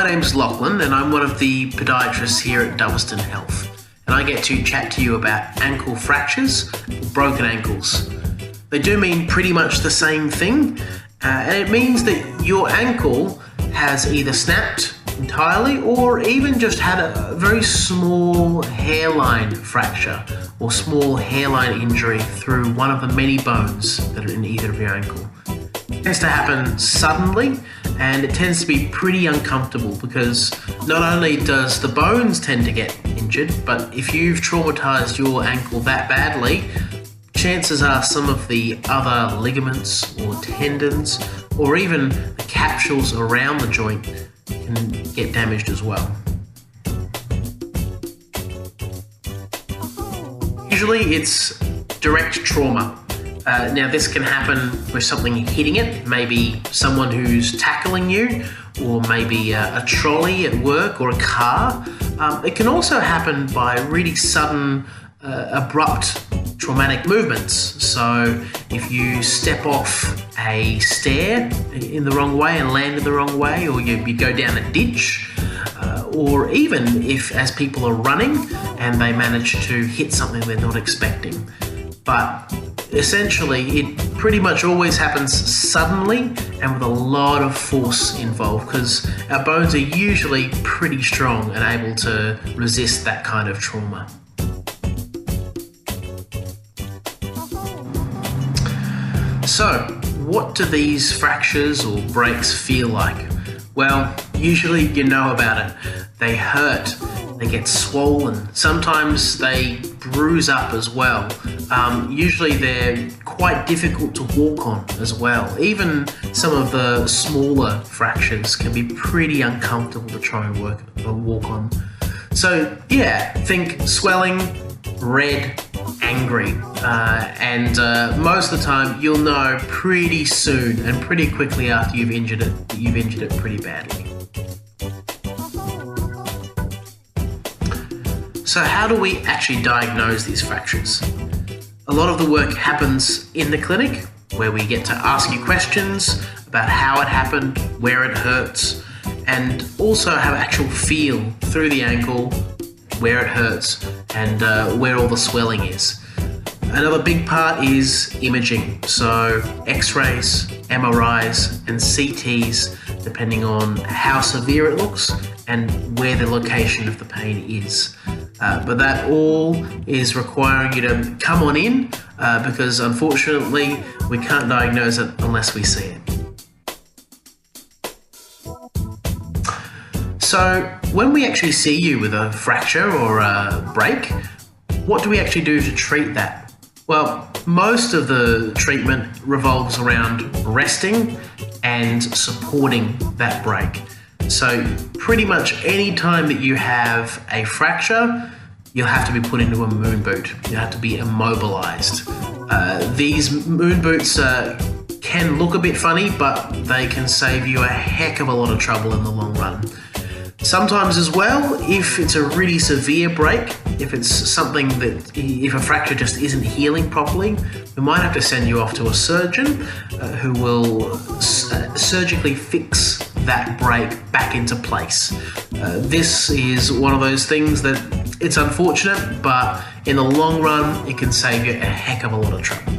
My name's Lachlan and I'm one of the podiatrists here at Dubberston Health, and I get to chat to you about ankle fractures or broken ankles. They do mean pretty much the same thing, and it means that your ankle has either snapped entirely or even just had a very small hairline fracture or small hairline injury through one of the many bones that are in either of your ankle. It tends to happen suddenly, and it tends to be pretty uncomfortable because not only does the bones tend to get injured, but if you've traumatized your ankle that badly, chances are some of the other ligaments or tendons or even the capsules around the joint can get damaged as well. Usually it's direct trauma. Now this can happen with something hitting it, maybe someone who's tackling you, or maybe a trolley at work or a car. It can also happen by really sudden, abrupt traumatic movements. So if you step off a stair in the wrong way and land in the wrong way, or you go down a ditch, or even if as people are running and they manage to hit something they're not expecting. But essentially, it pretty much always happens suddenly and with a lot of force involved because our bones are usually pretty strong and able to resist that kind of trauma. So, what do these fractures or breaks feel like? Well, usually you know about it. They hurt, they get swollen, sometimes they bruise up as well. Usually they're quite difficult to walk on as well. Even some of the smaller fractures can be pretty uncomfortable to try and walk on. So yeah, think swelling, red, angry, and most of the time you'll know pretty soon and pretty quickly after you've injured it that you've injured it pretty badly. So how do we actually diagnose these fractures? A lot of the work happens in the clinic, where we get to ask you questions about how it happened, where it hurts, and also have actual feel through the ankle, where it hurts, and where all the swelling is. Another big part is imaging, so X-rays, MRIs, and CTs, depending on how severe it looks and where the location of the pain is. But that all is requiring you to come on in because unfortunately we can't diagnose it unless we see it. So when we actually see you with a fracture or a break, what do we actually do to treat that? Well, most of the treatment revolves around resting and supporting that break. So pretty much any time that you have a fracture, you'll have to be put into a moon boot. You have to be immobilized. These moon boots can look a bit funny, but they can save you a heck of a lot of trouble in the long run. Sometimes as well, if it's a really severe break, if it's something that, if a fracture just isn't healing properly, we might have to send you off to a surgeon who will surgically fix that break back into place. This is one of those things that it's unfortunate, but in the long run, it can save you a heck of a lot of trouble.